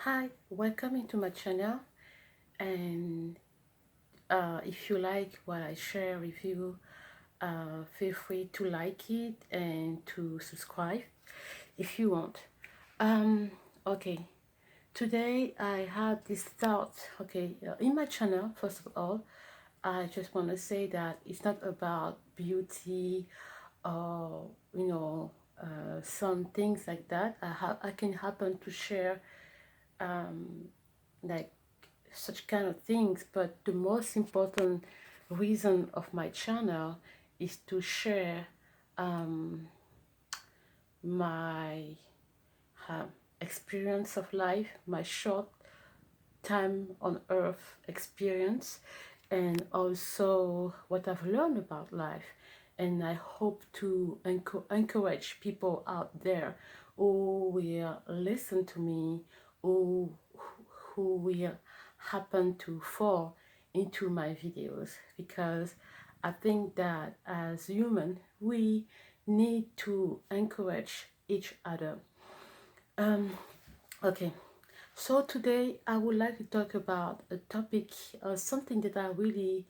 Hi, welcome into my channel, and if you like what I share with you, feel free to like it and to subscribe if you want. um okay, today I had this thought. In my channel, first of all, I just want to say that it's not about beauty or some things like that. I can happen to share like such kind of things, but the most important reason of my channel is to share my uh, experience of life, my short time on earth experience, and also what I've learned about life. And I hope to encourage people out there who will listen to me, who, who will happen to fall into my videos, because I think that as human we need to encourage each other. Okay, so today I would like to talk about a topic, something that I really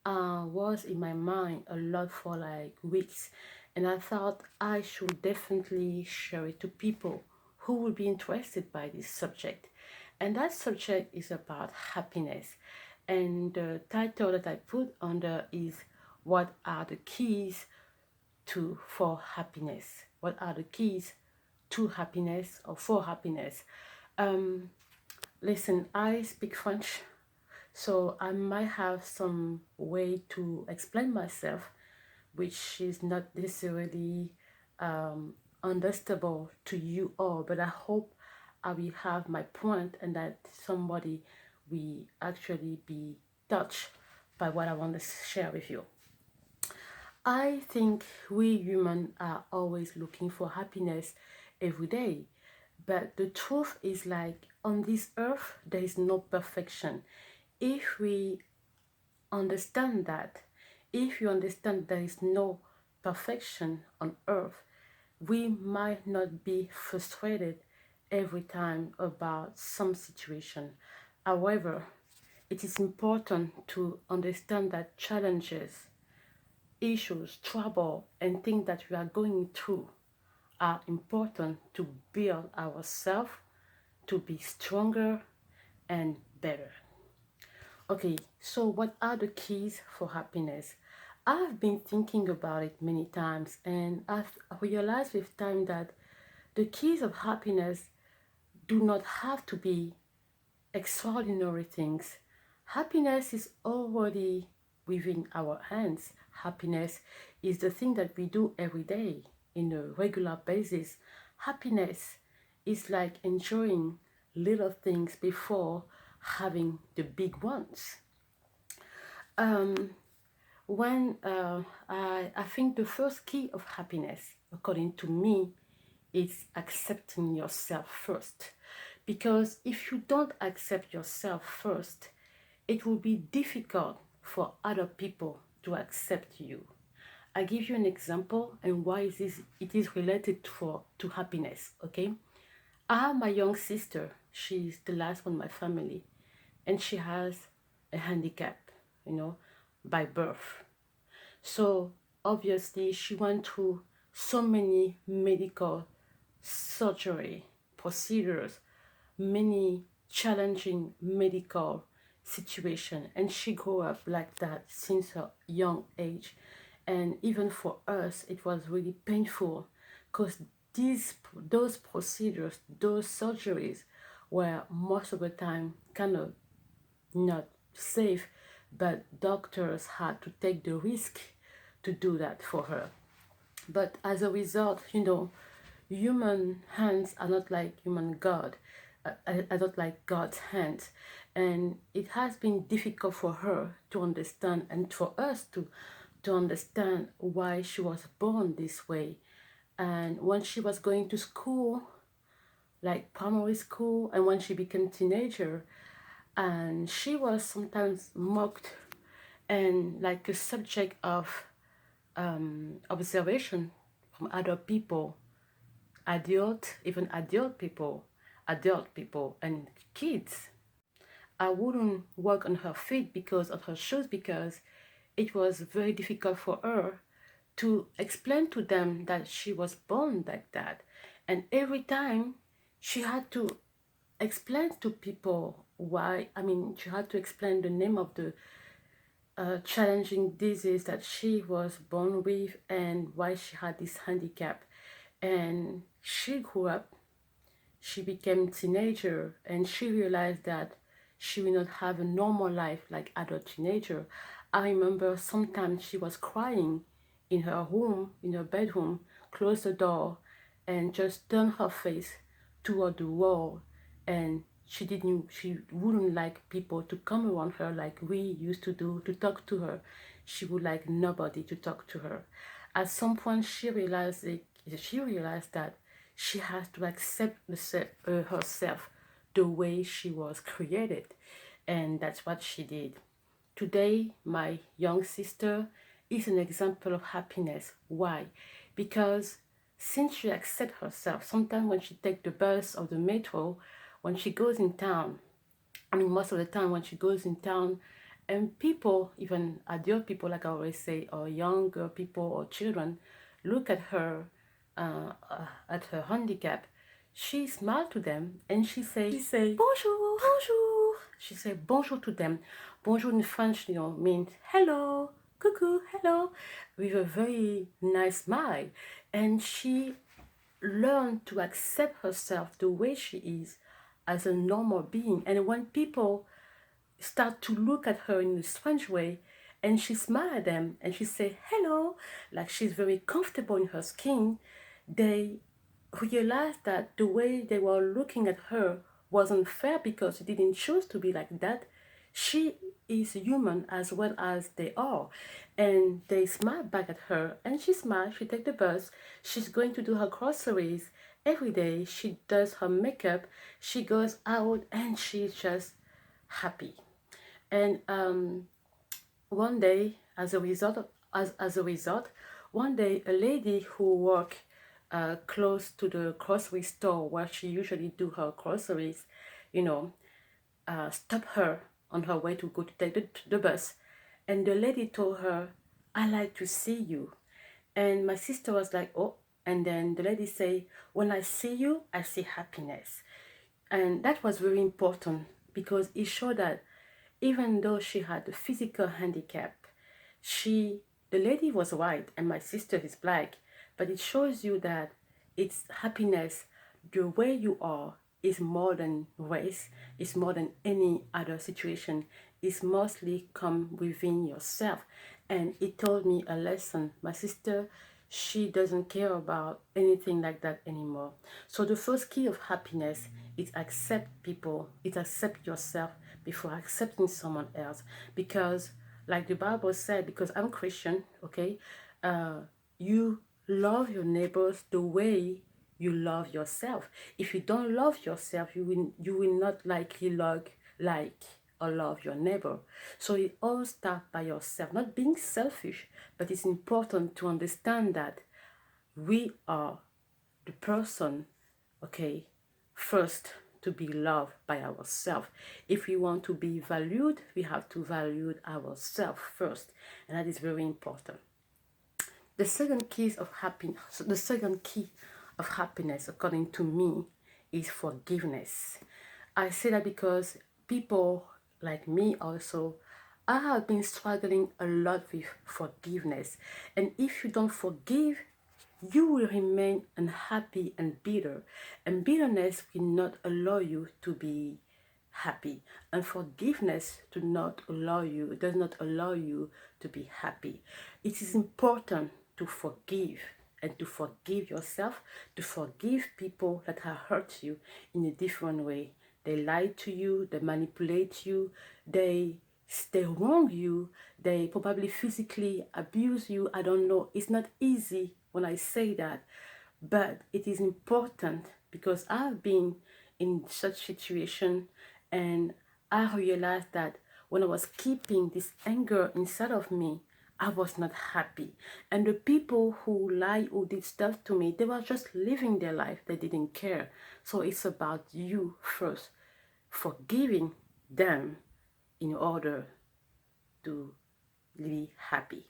was in my mind a lot for like weeks, and I thought I should definitely share it to people who would be interested by this subject. And that subject is about happiness. And the title that I put under is what are the keys to for happiness? What are the keys to happiness or for happiness? Um, Listen, I speak French, so I might have some way to explain myself, which is not necessarily understandable to you all, but I hope I will have my point and that somebody will actually be touched by what I want to share with you. I think we humans are always looking for happiness every day. But the truth is, like, on this earth, there is no perfection. If we understand that, if you understand there is no perfection on earth, we might not be frustrated every time about some situation. However, it is important to understand that challenges, issues, trouble, and things that we are going through are important to build ourselves to be stronger and better. Okay, so what are the keys for happiness? I've been thinking about it many times, and I've realized with time that the keys of happiness do not have to be extraordinary things. Happiness is already within our hands. Happiness is the thing that we do every day in a regular basis. Happiness is like enjoying little things before having the big ones. Um, I think the first key of happiness, according to me, is accepting yourself first. Because if you don't accept yourself first, it will be difficult for other people to accept you. I give you an example and why it is related to happiness. Okay, I have my young sister. She's the last one in my family, and she has a handicap, you know, by birth. So obviously she went through so many medical surgery procedures, many challenging medical situation, and she grew up like that since her young age. And even for us it was really painful, because those procedures, those surgeries were most of the time kind of not safe, but doctors had to take the risk to do that for her. But as a result, human hands are not like human God, are not like God's hands. And it has been difficult for her to understand, and for us to understand why she was born this way. And when she was going to school, like primary school, and when she became teenager, and she was sometimes mocked and like a subject of observation from other people, adult, even adult people, adult people and kids. I wouldn't walk on her feet because of her shoes, because it was very difficult for her to explain to them that she was born like that. And every time she had to explain to people why, I mean, she had to explain the name of the challenging disease that she was born with and why she had this handicap. And she grew up, she became teenager, and she realized that she will not have a normal life like adult teenager. I remember sometimes she was crying in her room, in her bedroom, close the door, and just turn her face toward the wall. And she wouldn't like people to come around her like we used to do, to talk to her. She would like nobody to talk to her. At some point she realized that she has to accept herself the way she was created, and that's what she did. Today my young sister is an example of happiness. Why? Because since she accepts herself, sometimes when she takes the bus or the metro, when she goes in town, I mean, most of the time when she goes in town, and people, even adult people, like I always say, or younger people or children, look at her handicap, she smiles to them and she say bonjour, bonjour. She say bonjour to them. Bonjour in French, means hello, coucou, hello, with a very nice smile. And she learned to accept herself the way she is as a normal being. And when people start to look at her in a strange way, and she smile at them and she say hello, like she's very comfortable in her skin, they realize that the way they were looking at her wasn't fair because she didn't choose to be like that. She is human as well as they are. And they smile back at her, and she smiles. She takes the bus, she's going to do her groceries every day, she does her makeup, she goes out, and she's just happy. And one day, as a result, one day a lady who worked close to the grocery store where she usually do her groceries, you know, stopped her on her way to go to take the bus. And the lady told her, "I like to see you." And my sister was like, "Oh." And then the lady say, "When I see you, I see happiness." And that was very important because it showed that even though she had a physical handicap, the lady was white and my sister is black, but it shows you that it's happiness, the way you are, is more than race, is more than any other situation, it's mostly come within yourself. And it told me a lesson. My sister, she doesn't care about anything like that anymore. So the first key of happiness is accept people, is accept yourself before accepting someone else. Because like the Bible said, because I'm Christian, okay, you love your neighbors the way you love yourself. If you don't love yourself, you will not likely like or love your neighbor. So it all starts by yourself, not being selfish, but it's important to understand that we are the person, okay, first to be loved by ourselves. If we want to be valued, we have to value ourselves first, and that is very important. The second key of happiness, according to me, is forgiveness. I say that because people like me also, I have been struggling a lot with forgiveness. And if you don't forgive, you will remain unhappy and bitter. And bitterness will not allow you to be happy. And forgiveness does not allow you to be happy. It is important to forgive and to forgive yourself, to forgive people that have hurt you in a different way. They lie to you, they manipulate you, they wrong you, they probably physically abuse you. I don't know. It's not easy when I say that, but it is important because I've been in such situation, and I realized that when I was keeping this anger inside of me, I was not happy. And the people who lied, who did stuff to me, they were just living their life. They didn't care. So it's about you first, forgiving them in order to be happy.